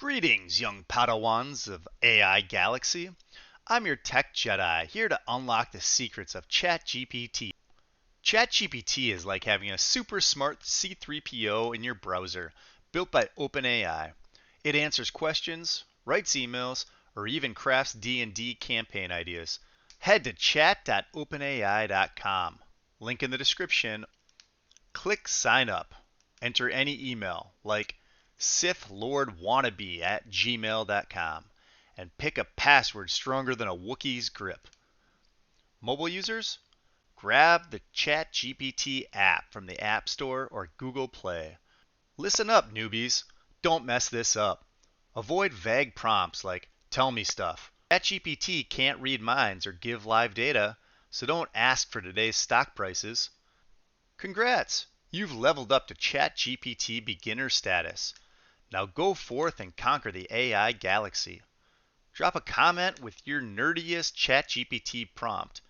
Greetings, young Padawans of AI Galaxy. I'm your tech Jedi, here to unlock the secrets of ChatGPT. ChatGPT is like having a super smart C3PO in your browser, built by OpenAI. It answers questions, writes emails, or even crafts D&D campaign ideas. Head to chat.openai.com. Link in the description. Click sign up. Enter any email like Sith Lord Wannabe at gmail.com and pick a password stronger than a Wookiee's grip. Mobile users, grab the ChatGPT app from the App Store or Google Play. Listen up, newbies. Don't mess this up. Avoid vague prompts like tell me stuff. ChatGPT can't read minds or give live data, so don't ask for today's stock prices. Congrats! You've leveled up to ChatGPT beginner status. Now go forth and conquer the AI galaxy. Drop a comment with your nerdiest ChatGPT prompt